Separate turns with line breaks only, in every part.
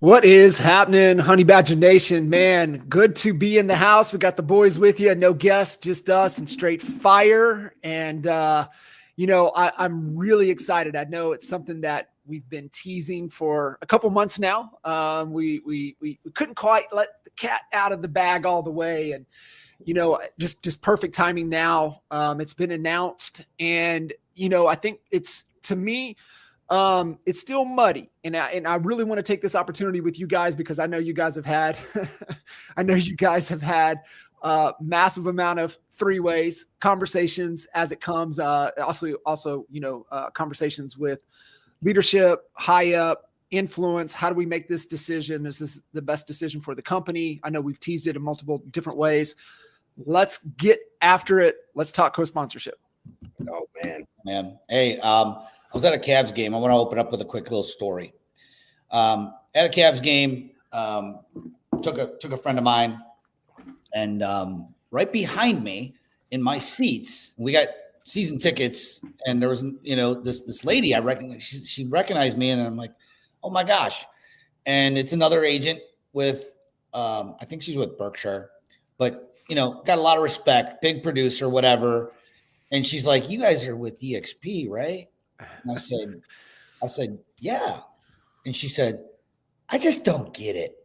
What is happening, Honey Badger Nation? Man, good to be in the house. We got the boys with you. No guests, just us and straight fire. And, I'm really excited. I know it's something that we've been teasing for a couple months now. We couldn't quite let the cat out of the bag all the way. And, just perfect timing now. It's been announced. And, I think to me, it's still muddy, and I really want to take this opportunity with you guys because I know you guys have had, massive amount of three-ways conversations as it comes. Also, conversations with leadership, high up, influence. How do we make this decision? Is this the best decision for the company? I know we've teased it in multiple different ways. Let's get after it. Let's talk co-sponsorship.
Oh man. Hey, I was at a Cavs game. I want to open up with a quick little story. At a Cavs game, took a friend of mine, and right behind me in my seats, we got season tickets, and there was this lady I recognized. She recognized me, and I'm like, oh my gosh! And it's another agent with, I think she's with Berkshire, but got a lot of respect, big producer, whatever. And she's like, you guys are with EXP, right? And I said, yeah. And she said, I just don't get it.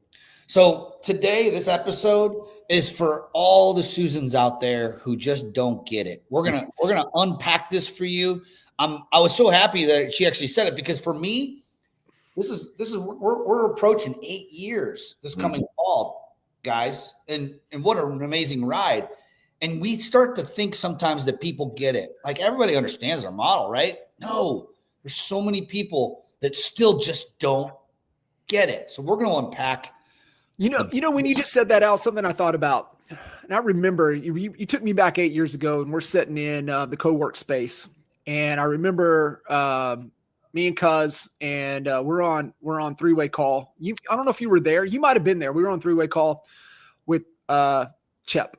So today, this episode is for all the Susans out there who just don't get it. We're gonna unpack this for you. I was so happy that she actually said it, because for me, we're approaching 8 years this coming fall, guys, and what an amazing ride. And we start to think sometimes that people get it. Like, everybody understands our model, right? No, there's so many people that still just don't get it. So we're going to unpack.
When you just said that, Al, something I thought about, and I remember you took me back 8 years ago, and we're sitting in the co-work space. And I remember me and Cuz, and we're on three-way call. I don't know if you were there. You might've been there. We were on three-way call with Chep.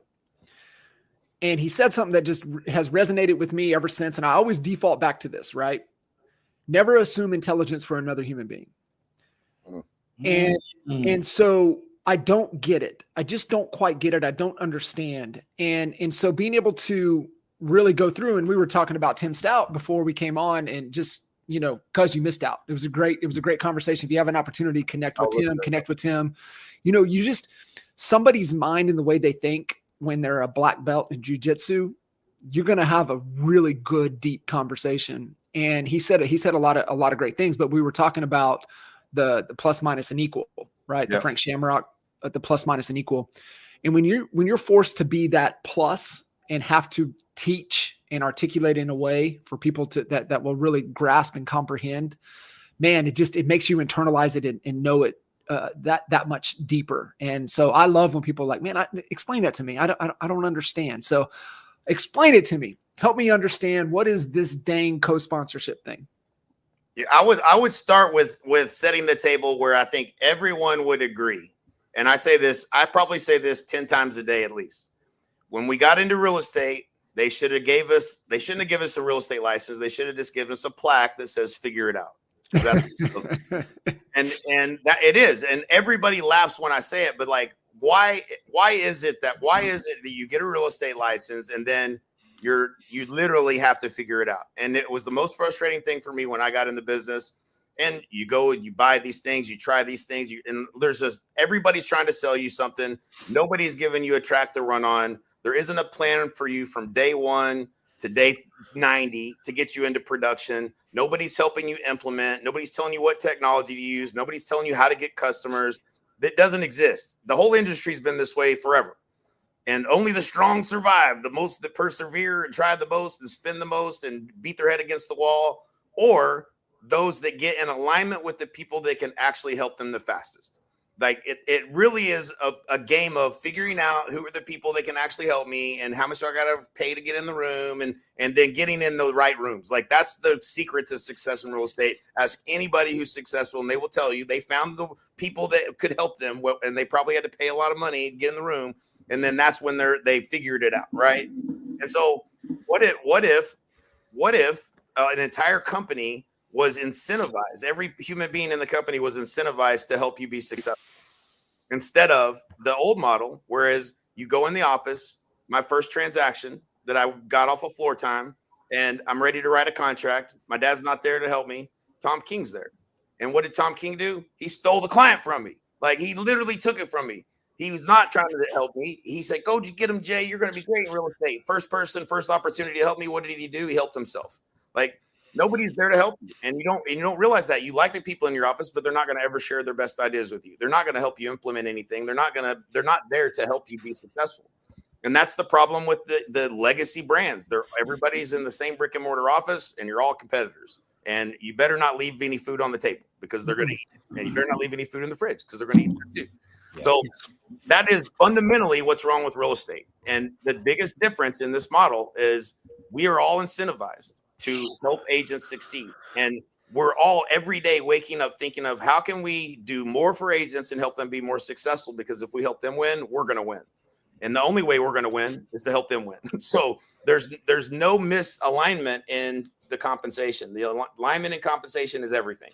And he said something that just has resonated with me ever since. And I always default back to this, right? Never assume intelligence for another human being. And so I don't get it. I just don't quite get it. I don't understand. And so being able to really go through, and we were talking about Tim Stout before we came on, and just, cause you missed out. It was a great conversation. If you have an opportunity, connect with Tim. You just, somebody's mind and the way they think when they're a black belt in jiu-jitsu, you're going to have a really good, deep conversation. And he said a lot of great things, but we were talking about the plus, minus, and equal, right? Yep. The Frank Shamrock, the plus, minus, and equal. And when you're forced to be that plus and have to teach and articulate in a way for people that will really grasp and comprehend, man, it makes you internalize it and know it that much deeper. And so I love when people are like, man, explain that to me. I don't understand. So explain it to me. Help me understand, what is this dang co-sponsorship thing?
Yeah, I would start with setting the table where I think everyone would agree. And I probably say this 10 times a day at least. When we got into real estate, they shouldn't have given us a real estate license. They should have just given us a plaque that says "figure it out." and that it is. And everybody laughs when I say it, but like, why is it that you get a real estate license and then you literally have to figure it out? And it was the most frustrating thing for me when I got in the business. And you go and you buy these things, you try these things, and everybody's trying to sell you something. Nobody's giving you a track to run on. There isn't a plan for you from day 1 to day 90 to get you into production. Nobody's helping you implement. Nobody's telling you what technology to use. Nobody's telling you how to get customers. That doesn't exist. The whole industry's been this way forever. And only the strong survive. The most that persevere and try the most and spin the most and beat their head against the wall, or those that get in alignment with the people that can actually help them the fastest. Like it really is a game of figuring out who are the people that can actually help me and how much I got to pay to get in the room, and then getting in the right rooms. Like, that's the secret to success in real estate. Ask anybody who's successful and they will tell you they found the people that could help them, and they probably had to pay a lot of money to get in the room. And then that's when they figured it out. Right. And so what if an entire company was incentivized. Every human being in the company was incentivized to help you be successful, instead of the old model, whereas you go in the office, my first transaction that I got off of floor time, and I'm ready to write a contract. My dad's not there to help me. Tom King's there. And what did Tom King do? He stole the client from me. Like, he literally took it from me. He was not trying to help me. He said, go get him, Jay. You're going to be great in real estate. First person, first opportunity to help me. What did he do? He helped himself. Like, nobody's there to help you. And you don't realize that. You like the people in your office, but they're not going to ever share their best ideas with you. They're not going to help you implement anything. They're not there to help you be successful. And that's the problem with the legacy brands. Everybody's in the same brick and mortar office, and you're all competitors. And you better not leave any food on the table, because they're going to eat it. And you better not leave any food in the fridge, because they're going to eat it too. Yeah. So that is fundamentally what's wrong with real estate. And the biggest difference in this model is we are all incentivized to help agents succeed. And we're all every day waking up thinking of how can we do more for agents and help them be more successful? Because if we help them win, we're going to win. And the only way we're going to win is to help them win. So there's no misalignment in the compensation. The alignment in compensation is everything.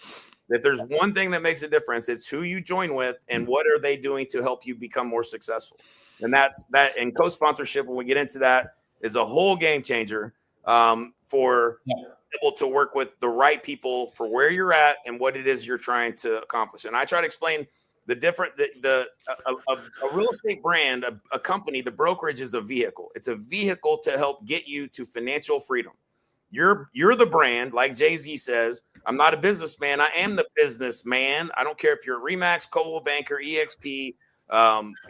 If there's one thing that makes a difference, it's who you join with and what are they doing to help you become more successful. And that's that. And co-sponsorship, when we get into that, is a whole game changer for able to work with the right people for where you're at and what it is you're trying to accomplish. And I try to explain the different, a real estate brand, a company, the brokerage is a vehicle. It's a vehicle to help get you to financial freedom. You're the brand, like Jay-Z says, I'm not a businessman. I am the businessman. I don't care if you're Remax, Coldwell Banker, EXP,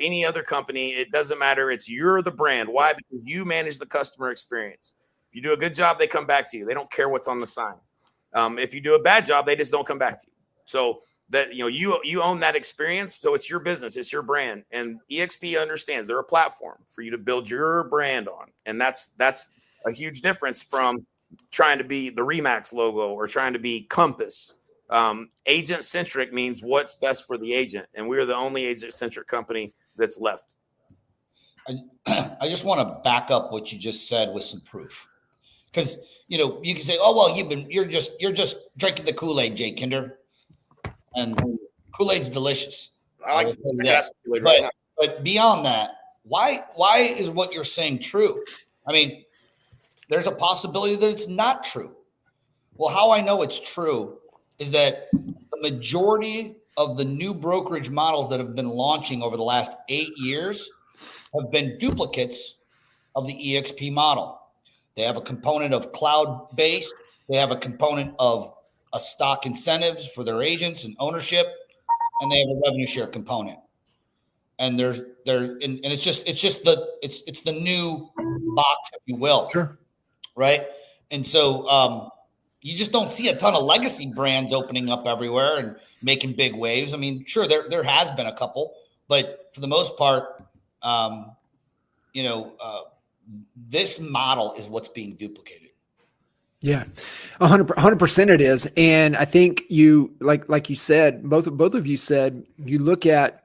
any other company. It doesn't matter. You're the brand. Why? Because you manage the customer experience. If you do a good job, they come back to you. They don't care what's on the sign. If you do a bad job, they just don't come back to you. So that, you own that experience. So it's your business. It's your brand. And EXP understands they're a platform for you to build your brand on. And that's a huge difference from trying to be the Remax logo or trying to be Compass. Agent centric means what's best for the agent. And we're the only agent centric company that's left.
I just want to back up what you just said with some proof. Because, you can say, oh, well, you're just drinking the Kool-Aid, Jay Kinder. And Kool-Aid's delicious.
I like
Kool-Aid but beyond that, why is what you're saying true? I mean, there's a possibility that it's not true. Well, how I know it's true is that the majority of the new brokerage models that have been launching over the last 8 years have been duplicates of the EXP model. They have a component of cloud-based. They have a component of a stock incentives for their agents and ownership, and they have a revenue share component. And it's the new box, if you will.
Sure.
Right. And so you just don't see a ton of legacy brands opening up everywhere and making big waves. I mean, sure, there has been a couple, but for the most part, this model is what's being duplicated.
Yeah, 100% it is. And I think you, like you said, both of you said, you look at,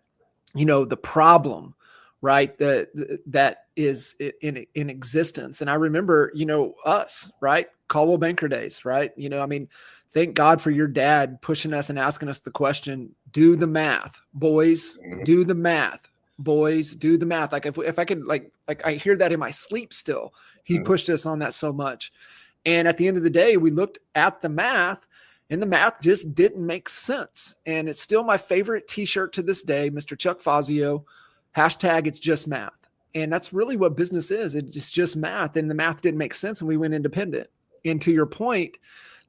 the problem, right? That is in existence. And I remember, us, right? Caldwell Banker days, right? Thank God for your dad pushing us and asking us the question, do the math, boys, do the math, boys, do the math. Like if I could, like I hear that in my sleep still, he pushed us on that so much. And at the end of the day, we looked at the math and the math just didn't make sense. And it's still my favorite t-shirt to this day, Mr. Chuck Fazio, hashtag it's just math. And that's really what business is. It's just math, and the math didn't make sense and we went independent. And to your point,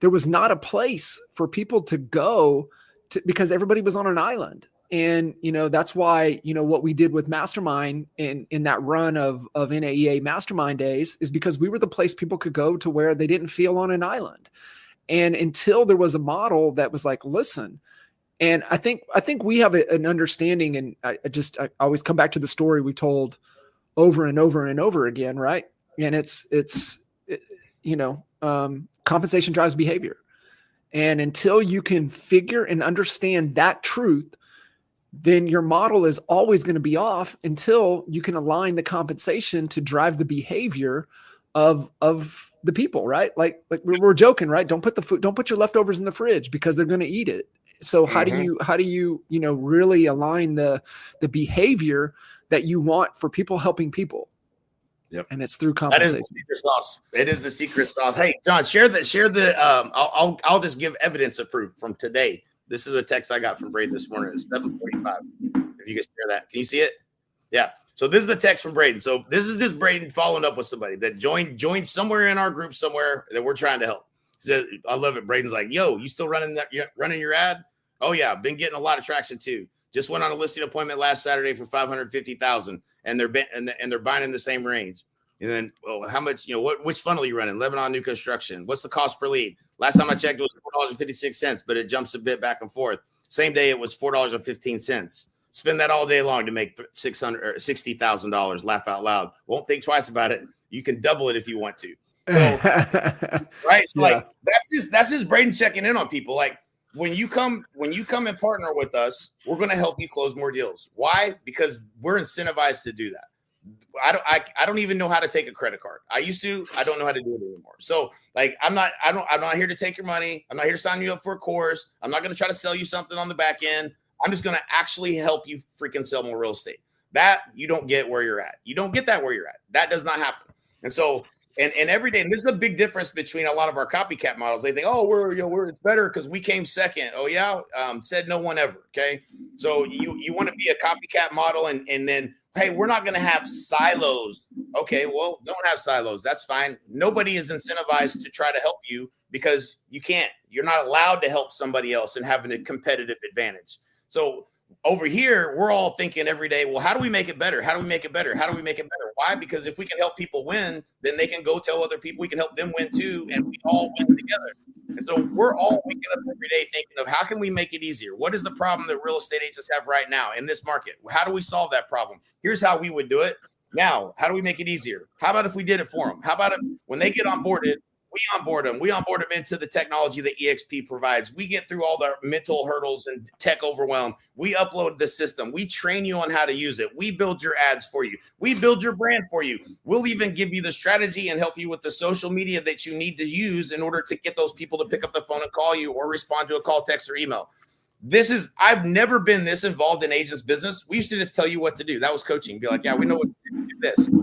there was not a place for people to go to, because everybody was on an island. And, that's why, what we did with Mastermind in that run of NAEA Mastermind days is because we were the place people could go to where they didn't feel on an island. And until there was a model that was like, listen, and I think we have an understanding, and I always come back to the story we told over and over and over again, right? And it's compensation drives behavior. And until you can figure and understand that truth, then your model is always going to be off until you can align the compensation to drive the behavior of the people, right? Like we're joking, right? Don't put your leftovers in the fridge because they're going to eat it. So how do you really align the behavior that you want for people helping people?
Yep.
And it's through
That
compensation.
is the secret sauce. It is the secret sauce. Hey, John, share the I'll just give evidence of proof from today. This is a text I got from Braden this morning. It's 7:45. If you can share that. Can you see it? Yeah. So this is the text from Braden. So this is just Braden following up with somebody that joined somewhere in our group somewhere that we're trying to help. He said, I love it. Braden's like, yo, you still running your ad? Oh yeah, been getting a lot of traction too. Just went on a listing appointment last Saturday for 550,000, and they're buying in the same range. And then, well, how much? Which funnel are you running? Lebanon new construction. What's the cost per lead? Last time I checked, it was $4.56, but it jumps a bit back and forth. Same day, it was $4.15. Spend that all day long to make $600 or $60,000. Laugh out loud. Won't think twice about it. You can double it if you want to. So, right? So like that's just Braden checking in on people. Like when you come and partner with us, we're going to help you close more deals. Why? Because we're incentivized to do that. I don't even know how to take a credit card. I used to. I don't know how to do it anymore. So like I'm not here to take your money. I'm not here to sign you up for a course. I'm not going to try to sell you something on the back end. I'm just going to actually help you freaking sell more real estate. That you don't get where you're at. You don't get that where you're at. That does not happen. And so, and every day, and there's a big difference between a lot of our copycat models. They think, oh, we're it's better because we came second. Oh yeah, said no one ever. Okay, so you want to be a copycat model, and then hey, we're not going to have silos. Okay, well, don't have silos. That's fine. Nobody is incentivized to try to help you because you can't. You're not allowed to help somebody else and having a competitive advantage. So over here, we're all thinking every day, well, how do we make it better? How do we make it better? How do we make it better? Why? Because if we can help people win, then they can go tell other people we can help them win too, and we all win together. And so we're all waking up every day thinking of how can we make it easier? What is the problem that real estate agents have right now in this market? How do we solve that problem? Here's how we would do it. Now, how do we make it easier? How about if we did it for them? How about if when they get onboarded, we onboard them into the technology that EXP provides. We get through all the mental hurdles and tech overwhelm. We upload the system. We train you on how to use it. We build your ads for you. We build your brand for you. We'll even give you the strategy and help you with the social media that you need to use in order to get those people to pick up the phone and call you or respond to a call, text, or email. I've never been this involved in agents' business. We used to just tell you what to do. That was coaching. Be like, yeah, we know what to do this. Be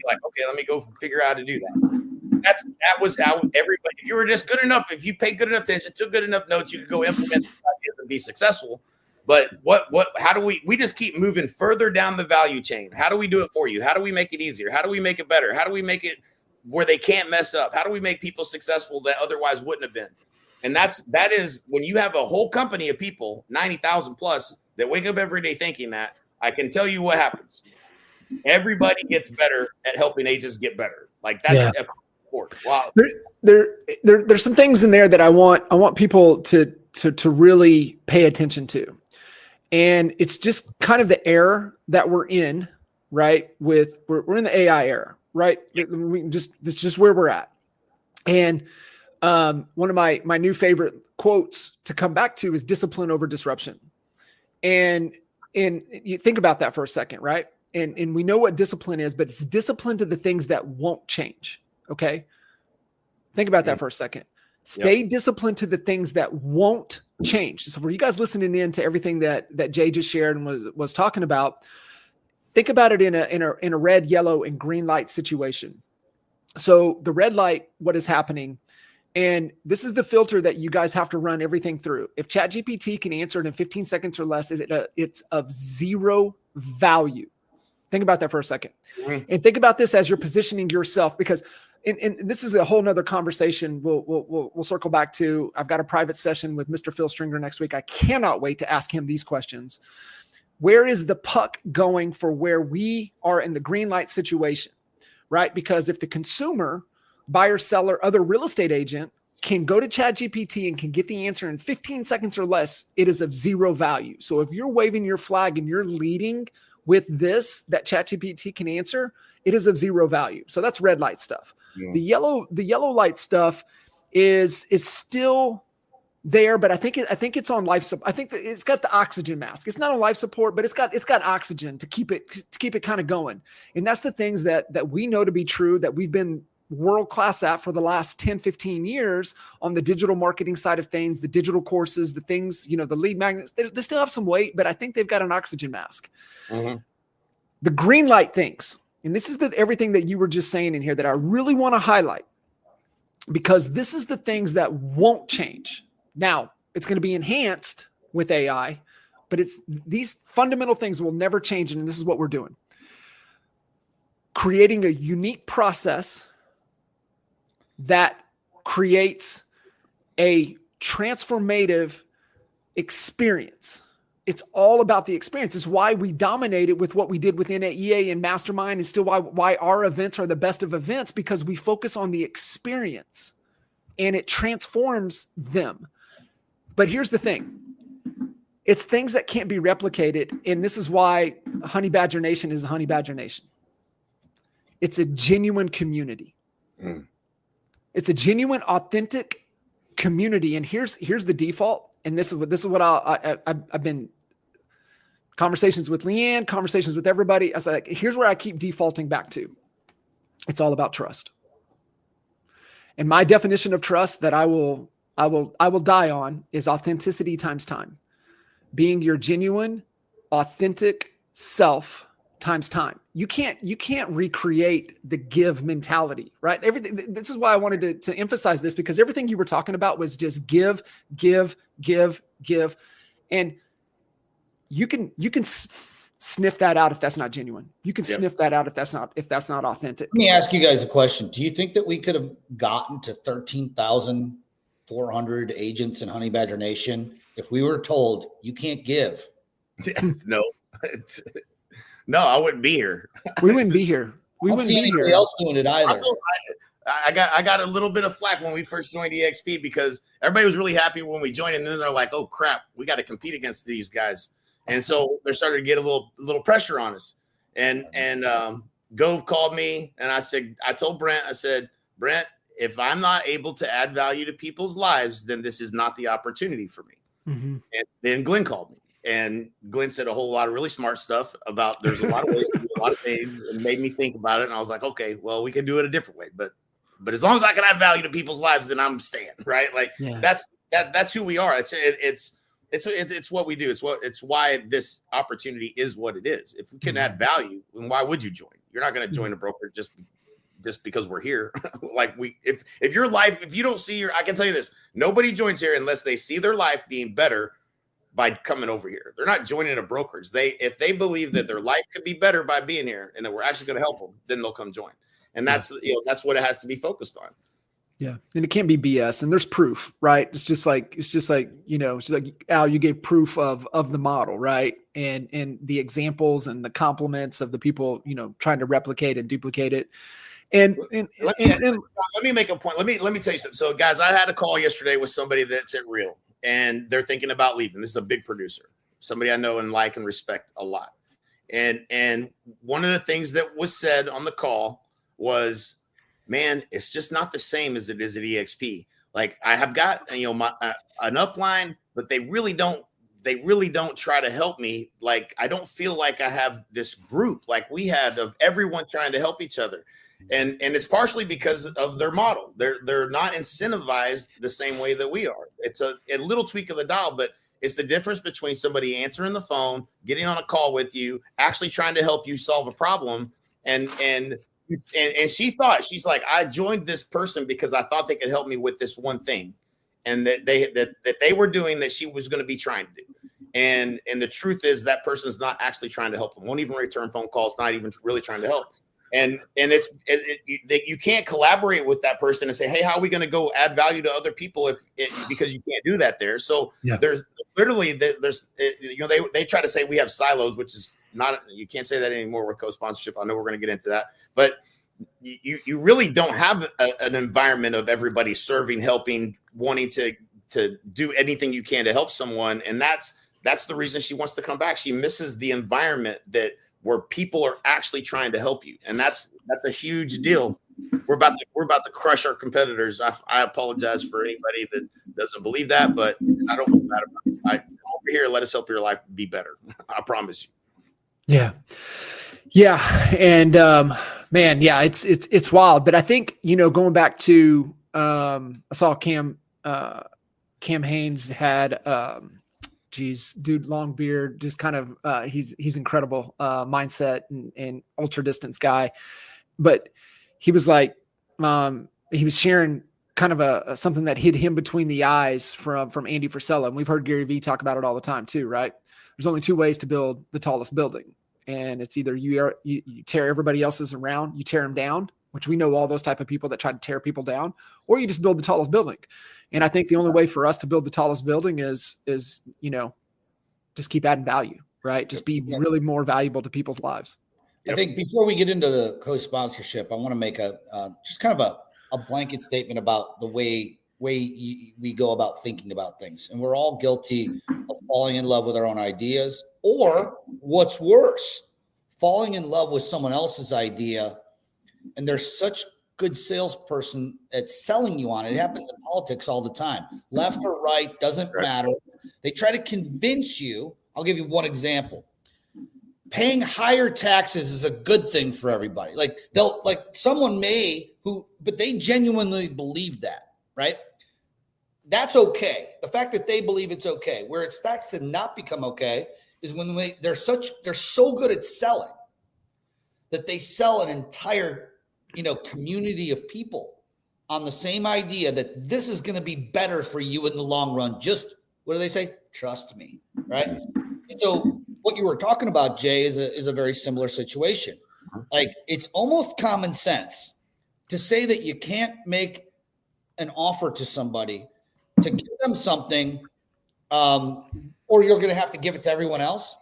like, okay, let me go figure out how to do that. That was how everybody, if you were just good enough, if you paid good enough attention, took good enough notes, you could go implement ideas and be successful. But how do we just keep moving further down the value chain? How do we do it for you? How do we make it easier? How do we make it better? How do we make it where they can't mess up? How do we make people successful that otherwise wouldn't have been? And that is when you have a whole company of people, 90,000 plus, that wake up every day thinking that, I can tell you what happens. Everybody gets better at helping agents get better. Like that's wow.
There's some things in there that I want people to really pay attention to. And it's just kind of the era that we're in, right? We're in the AI era, right? It's just where we're at. And one of my new favorite quotes to come back to is discipline over disruption. And you think about that for a second, right? And we know what discipline is, but it's discipline to the things that won't change. Okay. Think about that for a second. Stay disciplined to the things that won't change. So for you guys listening in to everything that Jay just shared and was talking about, think about it in a red, yellow, and green light situation. So the red light, what is happening? And this is the filter that you guys have to run everything through. If ChatGPT can answer it in 15 seconds or less, it's of zero value. Think about that for a second. And think about this as you're positioning yourself, because and this is a whole nother conversation we'll circle back to. I've got a private session with Mr. Phil Stringer next week. I cannot wait to ask him these questions. Where is the puck going for where we are in the green light situation, right? Because if the consumer, buyer, seller, other real estate agent can go to ChatGPT and can get the answer in 15 seconds or less, it is of zero value. So if you're waving your flag and you're leading with this that ChatGPT can answer, it is of zero value. So that's red light stuff. Yeah. The yellow light stuff is still there, but I think it's on life support. I think that it's got the oxygen mask. It's not on life support, but it's got oxygen to keep it kind of going. And that's the things that we know to be true, that we've been world-class at for the last 10, 15 years on the digital marketing side of things, the digital courses, the things, the lead magnets, they still have some weight, but I think they've got an oxygen mask.
Mm-hmm.
The green light things, and this is everything that you were just saying in here that I really want to highlight, because this is the things that won't change. Now, it's going to be enhanced with AI, but these fundamental things will never change, and this is what we're doing. Creating a unique process that creates a transformative experience. It's all about the experience. It's why we dominated with what we did within EA and Mastermind, and still why our events are the best of events, because we focus on the experience and it transforms them. But here's the thing. It's things that can't be replicated, and this is why Honey Badger Nation is the Honey Badger Nation. It's a genuine community. It's a genuine, authentic community. And here's the default. And this is what I've been conversations with Leanne, conversations with everybody. I was like, here's where I keep defaulting back to. It's all about trust. And my definition of trust that I will die on is authenticity times time. Being your genuine, authentic self times time. You can't recreate the give mentality, right? Everything. This is why I wanted to emphasize this, because everything you were talking about was just give, and you can sniff that out if that's not genuine. You can sniff that out if that's not authentic.
Let me ask you guys a question. Do you think that we could have gotten to 13,400 agents in Honey Badger Nation if we were told you can't give?
No. No, I wouldn't be here.
We wouldn't be here. We
don't
wouldn't
see
be
anybody
here.
else doing it either.
I got a little bit of flack when we first joined EXP, because everybody was really happy when we joined, and then they're like, "Oh crap, we got to compete against these guys," and so they're starting to get a little pressure on us. And Gove called me, and I told Brent, I said, Brent, if I'm not able to add value to people's lives, then this is not the opportunity for me. Mm-hmm. And then Glenn called me. And Glenn said a whole lot of really smart stuff about there's a lot of ways to do a lot of things, and made me think about it. And I was like, okay, well, we can do it a different way. But as long as I can add value to people's lives, then I'm staying, right? Like that's who we are. It's what we do. It's why this opportunity is what it is. If we can add value, then why would you join? You're not going to join a broker just because we're here. Like if your life, if you don't see I can tell you this, nobody joins here unless they see their life being better by coming over here. They're not joining a brokerage. If they believe that their life could be better by being here and that we're actually going to help them, then they'll come join. And that's what it has to be focused on.
Yeah. And it can't be BS. And there's proof, right? It's just like, Al, you gave proof of the model, right? And the examples and the compliments of the people, trying to replicate and duplicate it. And
let me make a point. Let me tell you something. So guys, I had a call yesterday with somebody that's at Real, and they're thinking about leaving. This is a big producer, somebody I know and like and respect a lot. And one of the things that was said on the call was, man, it's just not the same as it is at EXP. Like I have got, my an upline, but they really don't try to help me. Like, I don't feel like I have this group like we had of everyone trying to help each other. And it's partially because of their model. They're not incentivized the same way that we are. It's a little tweak of the dial, but it's the difference between somebody answering the phone, getting on a call with you, actually trying to help you solve a problem. And she thought, she's like, I joined this person because I thought they could help me with this one thing, and that they were doing that she was going to be trying to do. And the truth is that person's not actually trying to help them. Won't even return phone calls. Not even really trying to help. And you can't collaborate with that person and say, hey, how are we going to go add value to other people because you can't do that there. So there's literally they try to say we have silos, which is not, you can't say that anymore with co-sponsorship. I know we're going to get into that, but you really don't have an environment of everybody serving, helping, wanting to do anything you can to help someone. And that's the reason she wants to come back. She misses the environment where people are actually trying to help you. And that's a huge deal. We're about to crush our competitors. I apologize for anybody that doesn't believe that, but I don't feel bad about it. Over here, let us help your life be better. I promise you.
Yeah. Yeah. And Man, yeah, it's wild. But I think, going back to I saw Cam Haynes had dude, long beard, just kind of he's incredible mindset and ultra distance guy. But he was like, he was sharing kind of a something that hit him between the eyes from Andy Frisella. And we've heard Gary Vee talk about it all the time too, right? There's only two ways to build the tallest building. And it's either you tear everybody else's around, you tear them down, which we know all those type of people that try to tear people down, or you just build the tallest building. And I think the only way for us to build the tallest building is just keep adding value, right? Just be really more valuable to people's lives.
I think before we get into the co-sponsorship, I want to make just kind of a blanket statement about the way we go about thinking about things. And we're all guilty of falling in love with our own ideas, or what's worse, falling in love with someone else's idea. And there's such good salesperson at selling you on it. It happens in politics all the time. Left or right, doesn't matter. They try to convince you. I'll give you one example. Paying higher taxes is a good thing for everybody. Someone but they genuinely believe that, right? That's okay. The fact that they believe it's okay. Where it starts to not become okay is when they're so good at selling that they sell an entire, community of people on the same idea that this is going to be better for you in the long run. Just, what do they say? Trust me, right? And so what you were talking about, Jay, is a very similar situation. Like, it's almost common sense to say that you can't make an offer to somebody to give them something, or you're going to have to give it to everyone else.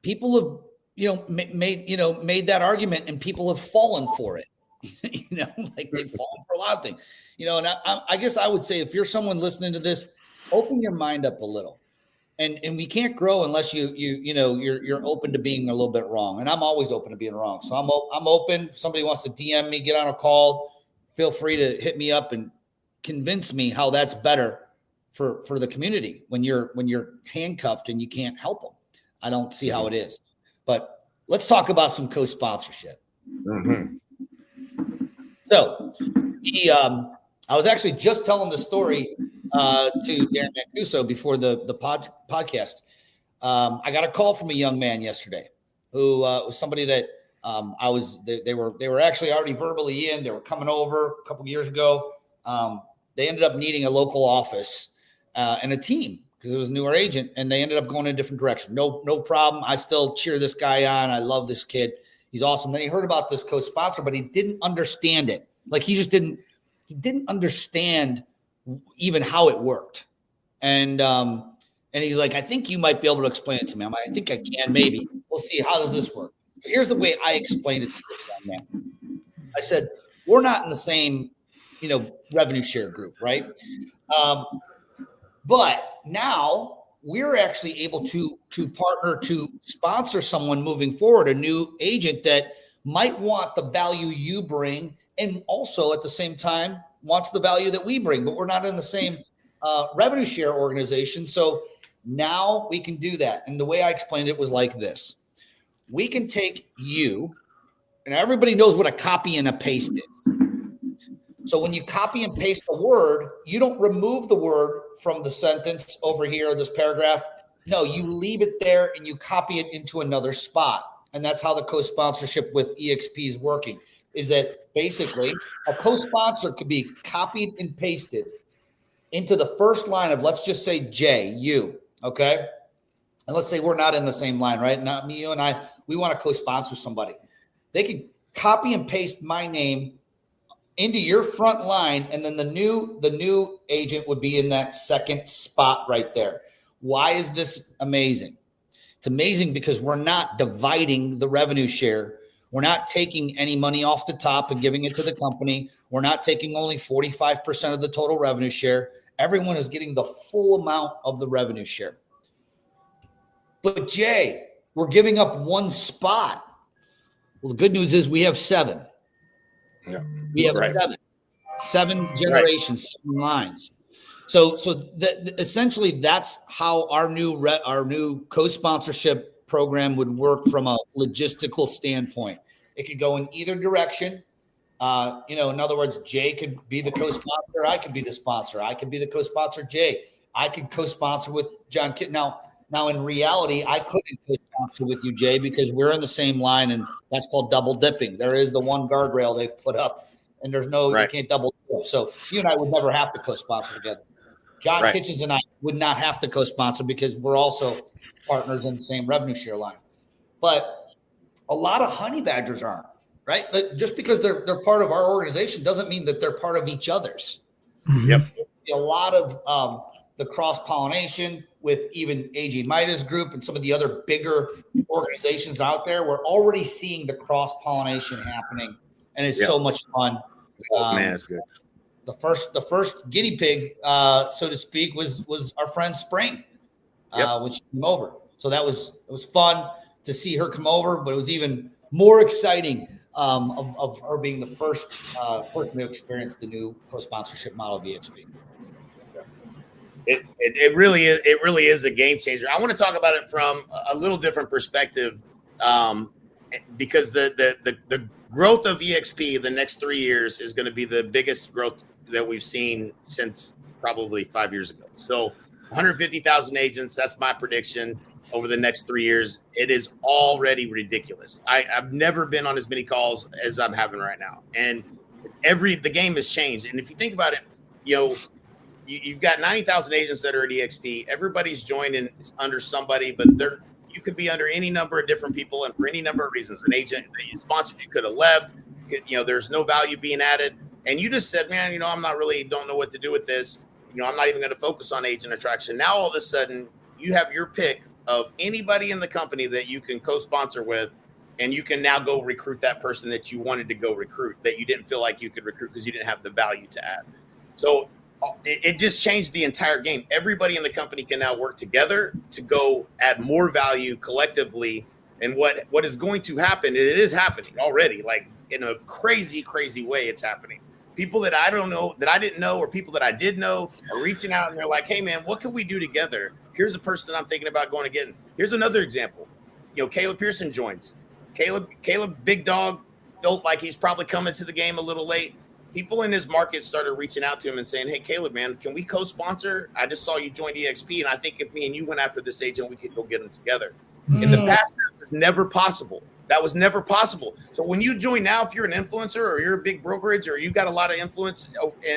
People have, made that argument, and people have fallen for it. They've fallen for a lot of things. And I guess I would say, if you're someone listening to this, open your mind up a little. And we can't grow unless you're open to being a little bit wrong. And I'm always open to being wrong. So I'm open. If somebody wants to DM me, get on a call, feel free to hit me up and convince me how that's better for the community when you're handcuffed and you can't help them. I don't see how it is. But let's talk about some co-sponsorship.
Mm-hmm.
So I was actually just telling the story to Darren Mancuso before the podcast. I got a call from a young man yesterday who was somebody that they were actually already verbally in. They were coming over a couple of years ago. They ended up needing a local office and a team because it was a newer agent, and they ended up going in a different direction. No problem. I still cheer this guy on. I love this kid. He's awesome. Then he heard about this co-sponsor, but he didn't understand it. Like, he didn't understand even how it worked. And he's like, I think you might be able to explain it to me. I'm like, I think I can, maybe. We'll see. How does this work? Here's the way I explained it to this young man. I said, we're not in the same, revenue share group, right? But now we're actually able to partner to sponsor someone moving forward, a new agent that might want the value you bring, and also at the same time wants the value that we bring, but we're not in the same revenue share organization. So now we can do that. And the way I explained it was like this. We can take you, and everybody knows what a copy and a paste is. So when you copy and paste a word, you don't remove the word from the sentence over here, this paragraph. No, you leave it there and you copy it into another spot. And that's how the co-sponsorship with EXP is working, is that basically a co-sponsor could be copied and pasted into the first line of, let's just say J, you, okay? And let's say we're not in the same line, right? Not me, you and I, we want to co-sponsor somebody. They could copy and paste my name into your front line, and then the new agent would be in that second spot right there. Why is this amazing? It's amazing because we're not dividing the revenue share. We're not taking any money off the top and giving it to the company. We're not taking only 45% of the total revenue share. Everyone is getting the full amount of the revenue share. But Jay, we're giving up one spot. Well, the good news is we have 7.
Yeah.
We have
right.
7 generations, 7 lines. So essentially that's how our new co-sponsorship program would work from a logistical standpoint. It could go in either direction. In other words, Jay could be the co-sponsor. I could be the sponsor. I could be the co-sponsor. Jay, I could co-sponsor with John Kidd. Now, in reality, I couldn't co-sponsor with you, Jay, because we're in the same line, and that's called double dipping. There is the one guardrail they've put up, and there's no, you can't double dip. So you and I would never have to co-sponsor together. John Kitchens and I would not have to co-sponsor because we're also partners in the same revenue share line. But a lot of honey badgers aren't, right? But just because they're part of our organization doesn't mean that they're part of each other's.
Yep.
A lot of the cross-pollination with even AJ Mida's group and some of the other bigger organizations out there, we're already seeing the cross-pollination happening, and it's so much fun.
Oh, man, it's good.
The first guinea pig, so to speak, was our friend Spring, when she came over. So it was fun to see her come over, but it was even more exciting of her being the first person to experience the new co-sponsorship model of EXP.
It really is a game changer. I want to talk about it from a little different perspective, because the growth of EXP the next 3 years is going to be the biggest growth that we've seen since probably 5 years ago. So 150,000 agents, that's my prediction over the next 3 years. It is already ridiculous. I've never been on as many calls as I'm having right now. And the game has changed. And if you think about it, you've got 90,000 agents that are at EXP. Everybody's joining under somebody, but you could be under any number of different people and for any number of reasons. An agent that you sponsored, you could have left. There's no value being added. And you just said, man, I'm not really, don't know what to do with this. I'm not even going to focus on agent attraction. Now, all of a sudden, you have your pick of anybody in the company that you can co-sponsor with, and you can now go recruit that person that you wanted to go recruit, that you didn't feel like you could recruit because you didn't have the value to add. So it just changed the entire game. Everybody in the company can now work together to go add more value collectively. And what is going to happen, it is happening already, like in a crazy, crazy way it's happening. People that I don't know, that I didn't know, or people that I did know are reaching out and they're like, hey, man, what can we do together? Here's a person that I'm thinking about going to get. Here's another example. Caleb Pearson joins. Caleb, big dog, felt like he's probably coming to the game a little late. People in his market started reaching out to him and saying, hey, Caleb, man, can we co-sponsor? I just saw you join EXP, and I think if me and you went after this agent, we could go get them together. In the past, that was never possible. So when you join now, if you're an influencer or you're a big brokerage or you've got a lot of influence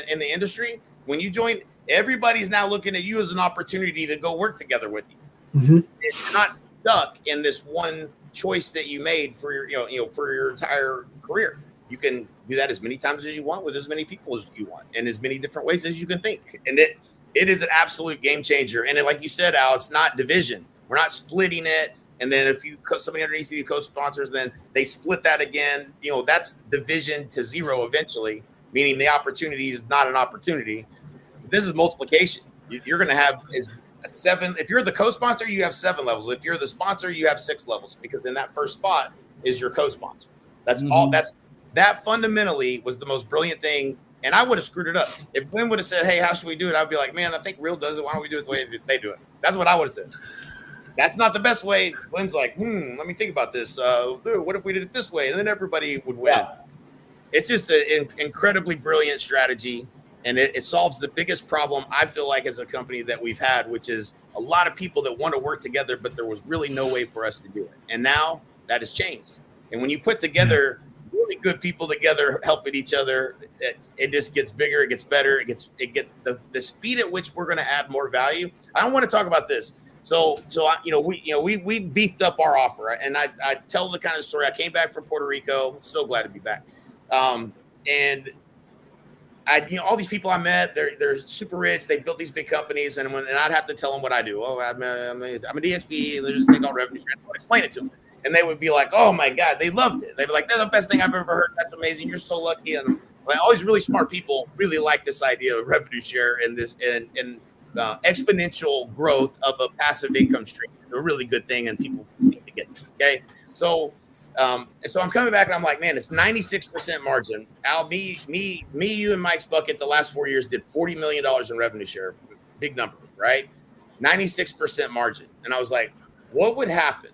in the industry, when you join, everybody's now looking at you as an opportunity to go work together with you. Mm-hmm. It's not stuck in this one choice that you made for your, for your entire career. You can do that as many times as you want with as many people as you want and as many different ways as you can think. And it is an absolute game changer. And like you said, Al, it's not division. We're not splitting it. And then if somebody underneath you co-sponsors, then they split that again. That's division to zero eventually, meaning the opportunity is not an opportunity. This is multiplication. You're going to have seven. If you're the co-sponsor, you have 7 levels. If you're the sponsor, you have 6 levels, because in that first spot is your co-sponsor. That's all. That fundamentally was the most brilliant thing. And I would have screwed it up. If Glenn would have said, hey, how should we do it? I'd be like, man, I think Real does it. Why don't we do it the way they do it? That's what I would have said. That's not the best way. Glenn's like, let me think about this. What if we did it this way? And then everybody would win. Yeah. It's just an incredibly brilliant strategy. And it solves the biggest problem, I feel like, as a company that we've had, which is a lot of people that want to work together, but there was really no way for us to do it. And now that has changed. And when you put together really good people together, helping each other, it just gets bigger, it gets better, it gets the speed at which we're going to add more value. I don't want to talk about this. So we beefed up our offer, and I tell the kind of story. I came back from Puerto Rico, so glad to be back. And all these people I met, they're super rich. They built these big companies, and I'd have to tell them what I do. Oh, I'm an DXP. They just think all revenue share. I would explain it to them, and they would be like, "Oh my God, they loved it." They'd be like, "That's the best thing I've ever heard. That's amazing. You're so lucky." And all these really smart people really like this idea of revenue share and this and exponential growth of a passive income stream. It's a really good thing, and people seem to get it. Okay, so I'm coming back, and I'm like, man, it's 96% margin. Al, me, you, and Mike's bucket the last 4 years did $40 million in revenue share. Big number, right? 96% margin. And I was like, what would happen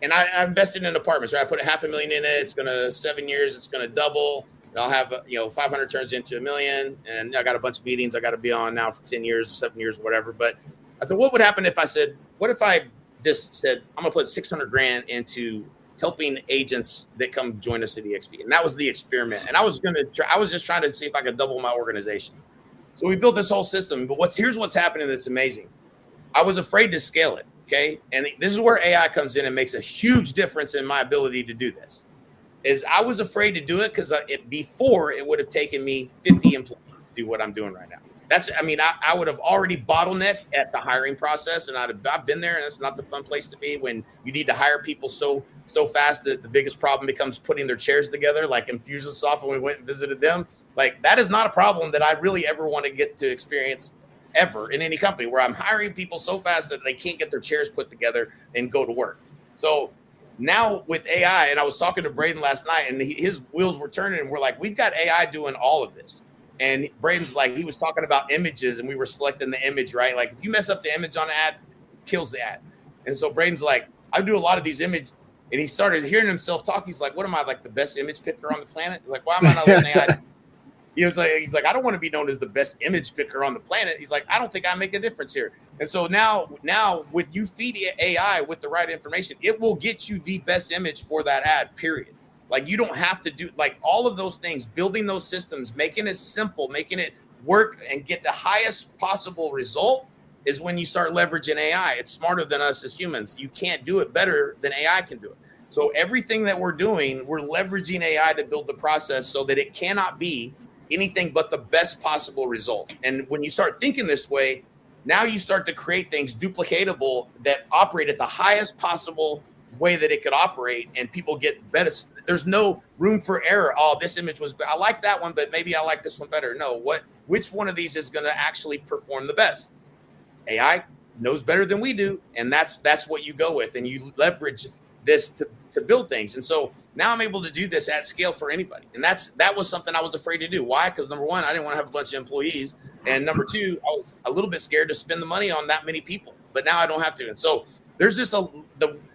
and I invested in apartments, right? I put $500,000 in it. It's going to 7 years. It's going to double. I'll have, 500 turns into $1 million. And I got a bunch of meetings I got to be on now for 10 years or 7 years, or whatever. But I said, what would happen if I said, what if I just said, I'm going to put 600 grand into helping agents that come join us at EXP. And that was the experiment. And I was just trying to see if I could double my organization. So we built this whole system, but here's what's happening that's amazing. I was afraid to scale it. Okay. And this is where AI comes in and makes a huge difference in my ability to do this. Is I was afraid to do it because before it would have taken me 50 employees to do what I'm doing right now. I would have already bottlenecked at the hiring process, and I've been there, and it's not the fun place to be when you need to hire people so fast that the biggest problem becomes putting their chairs together, like Infusionsoft when we went and visited them. Like, that is not a problem that I really ever want to get to experience ever in any company, where I'm hiring people so fast that they can't get their chairs put together and go to work. So now with AI, and I was talking to Braden last night, and his wheels were turning, and we're like, we've got AI doing all of this. And Braden's like, he was talking about images, and we were selecting the image, right? Like, if you mess up the image on an ad, kills the ad. And so Braden's like, I do a lot of these images. And he started hearing himself talk. He's like, what am I, like the best image picker on the planet? He's like, why am I not letting AI? He's like, I don't want to be known as the best image picker on the planet. He's like, I don't think I make a difference here. And so now with you feed AI with the right information, it will get you the best image for that ad, period. Like, you don't have to do like all of those things, building those systems, making it simple, making it work and get the highest possible result is when you start leveraging AI. It's smarter than us as humans. You can't do it better than AI can do it. So everything that we're doing, we're leveraging AI to build the process so that it cannot be anything but the best possible result. And when you start thinking this way, now you start to create things duplicatable that operate at the highest possible way that it could operate, and people get better. There's no room for error. Oh, this image was, I like that one, but maybe I like this one better. No, which one of these is going to actually perform the best? AI knows better than we do. And that's what you go with. And you leverage this to build things. And so now I'm able to do this at scale for anybody. And that was something I was afraid to do. Why? Because number one, I didn't want to have a bunch of employees. And number two, I was a little bit scared to spend the money on that many people, but now I don't have to. And so there's just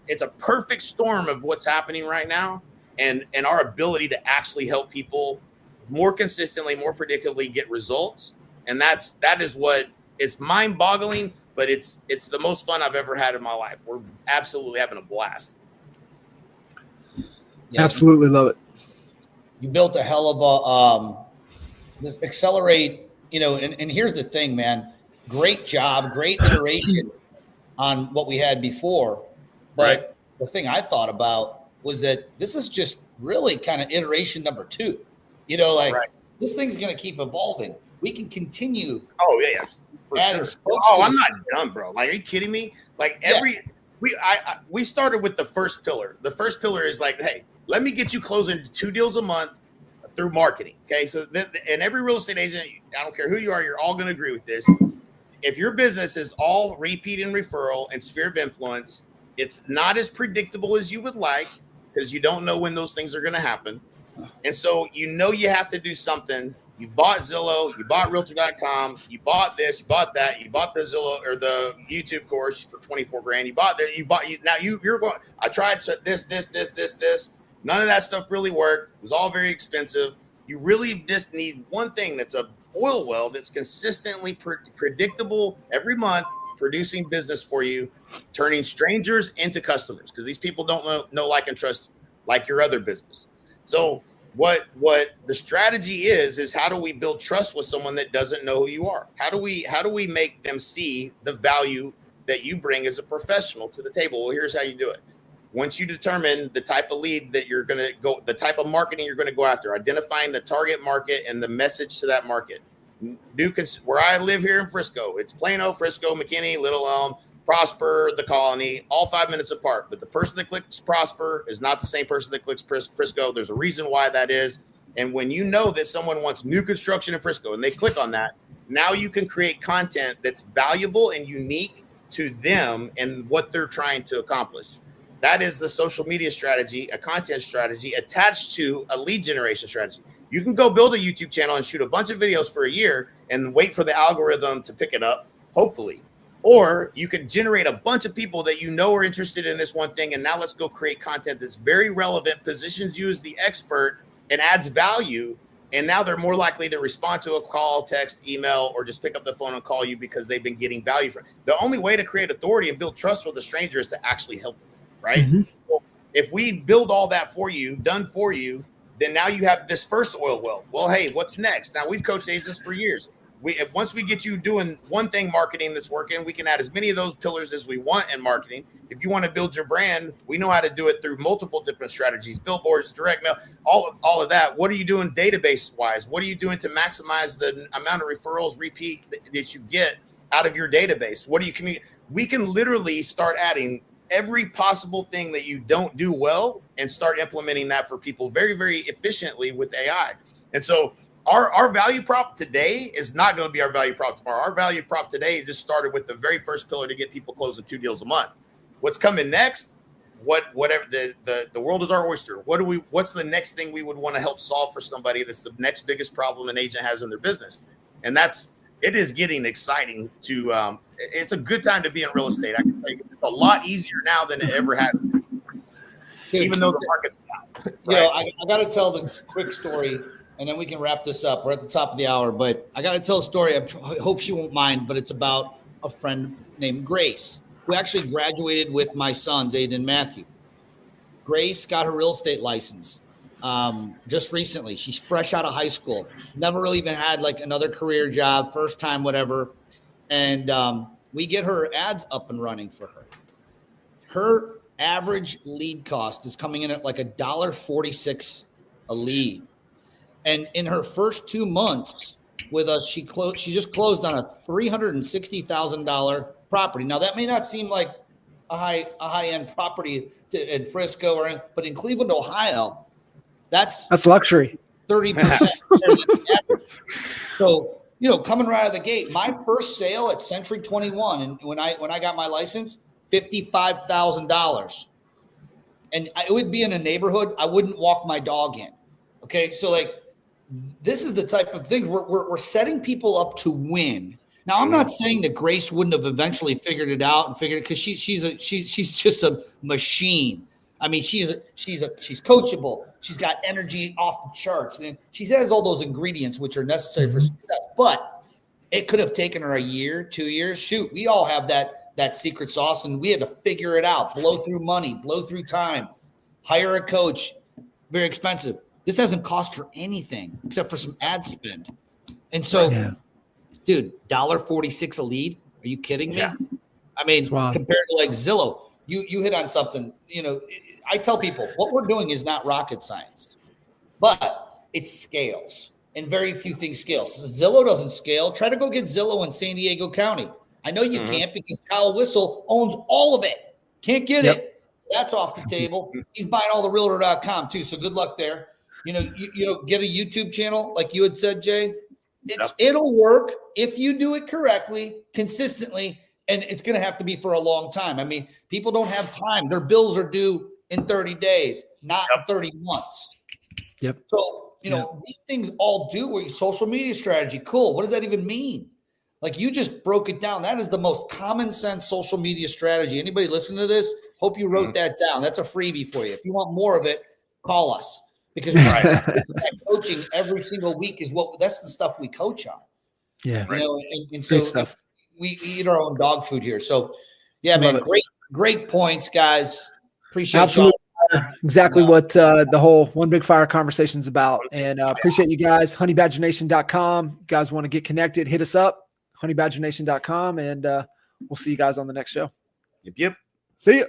it's a perfect storm of what's happening right now, and our ability to actually help people more consistently, more predictably get results. And that is what, it's mind-boggling, but it's the most fun I've ever had in my life. We're absolutely having a blast.
Yeah, absolutely love it.
You built a hell of a this accelerate, and here's the thing, man. Great job, great iteration on what we had before. But right. The thing I thought about was that this is just really kind of iteration number 2. Right. This thing's going to keep evolving. We can continue.
Oh, yes, for sure. Oh, I'm not done, bro. Like, are you kidding me? Like, we started with the first pillar. The first pillar is like, hey, let me get you closing 2 deals a month through marketing. Okay. So, and every real estate agent, I don't care who you are, you're all going to agree with this. If your business is all repeat and referral and sphere of influence, it's not as predictable as you would like, because you don't know when those things are going to happen. And so, you have to do something. You bought Zillow, you bought Realtor.com, you bought this, you bought that, you bought the Zillow or the YouTube course for 24 grand. You bought that, you're going, I tried this. None of that stuff really worked. It was all very expensive. You really just need one thing that's a oil well that's consistently predictable every month, producing business for you, turning strangers into customers, because these people don't know, like, and trust like your other business. So what the strategy is how do we build trust with someone that doesn't know who you are? How do we make them see the value that you bring as a professional to the table? Well, here's how you do it. Once you determine the type of lead that you're going to go, the type of marketing you're going to go after, identifying the target market and the message to that market. Where I live here in Frisco, it's Plano, Frisco, McKinney, Little Elm, Prosper, the Colony, all 5 minutes apart. But the person that clicks Prosper is not the same person that clicks Frisco. There's a reason why that is. And when you know that someone wants new construction in Frisco and they click on that, now you can create content that's valuable and unique to them and what they're trying to accomplish. That is the social media strategy, a content strategy attached to a lead generation strategy. You can go build a YouTube channel and shoot a bunch of videos for a year and wait for the algorithm to pick it up, hopefully. Or you could generate a bunch of people that you know are interested in this one thing, and now let's go create content that's very relevant, positions you as the expert, and adds value. And now they're more likely to respond to a call, text, email, or just pick up the phone and call you because they've been getting value from it. The only way to create authority and build trust with a stranger is to actually help them, right?
Mm-hmm.
So if we build all that for you, done for you, then now you have this first oil well. Well, hey, what's next? Now, we've coached agents for years. Once we get you doing one thing marketing that's working, we can add as many of those pillars as we want in marketing. If you want to build your brand, we know how to do it through multiple different strategies, billboards, direct mail, all of that. What are you doing database wise? What are you doing to maximize the amount of referrals, repeat that you get out of your database? What do you communicate? We can literally start adding every possible thing that you don't do well and start implementing that for people very, very efficiently with AI. And so our value prop today is not going to be our value prop tomorrow. Our value prop today just started with the very first pillar to get people closing 2 deals a month. What's coming next? Whatever the world is our oyster. What's the next thing we would want to help solve for somebody that's the next biggest problem an agent has in their business? And it is getting exciting to it's a good time to be in real estate. I can tell you it's a lot easier now than it ever has been. Even though the market's down. Right?
You know, I got to tell the quick story, and then we can wrap this up. We're at the top of the hour, but I got to tell a story. I hope she won't mind, but it's about a friend named Grace, who actually graduated with my sons, Aiden and Matthew. Grace got her real estate license just recently. She's fresh out of high school, never really even had like another career job, first time, whatever. And we get her ads up and running for her. Her average lead cost is coming in at like $1.46 a lead. And in her first 2 months with us, she just closed on a $360,000 property. Now that may not seem like a high end property in Frisco but in Cleveland, Ohio, that's
luxury.
30%. So, you know, coming right out of the gate, my first sale at Century 21, and when I got my license, $55,000, and it would be in a neighborhood I wouldn't walk my dog in. Okay, so like this is the type of thing we're setting people up to win. Now, I'm not saying that Grace wouldn't have eventually figured it out and figured it because she's just a machine. I mean, she's coachable. She's got energy off the charts, and she has all those ingredients which are necessary for success. But it could have taken her a year, 2 years. Shoot, we all have that secret sauce, and we had to figure it out. Blow through money, blow through time, hire a coach. Very expensive. This hasn't cost her anything except for some ad spend. And so, dude, $1.46 a lead. Are you kidding me? Yeah. I mean, compared to like Zillow, you hit on something. You know, I tell people what we're doing is not rocket science, but it scales, and very few things scale. So Zillow doesn't scale. Try to go get Zillow in San Diego County. I know you can't because Kyle Whistle owns all of it. Can't get it. That's off the table. He's buying all the realtor.com too. So good luck there. You know, get a YouTube channel like you had said, Jay. It'll work if you do it correctly, consistently, and it's going to have to be for a long time. I mean, people don't have time. Their bills are due in 30 days, not 30 months.
Yep.
So, you know, these things all do with social media strategy. Cool. What does that even mean? Like you just broke it down. That is the most common sense social media strategy. Anybody listening to this? Hope you wrote that down. That's a freebie for you. If you want more of it, call us. Because coaching every single week that's the stuff we coach on. Yeah. You know, and so we eat our own dog food here. So yeah, man, great points, guys. Appreciate
absolutely exactly what the whole One Big Fire conversation is about. And appreciate you guys. honeybadgernation.com. You guys want to get connected, hit us up, honeybadgernation.com, and we'll see you guys on the next show.
Yep.
See you.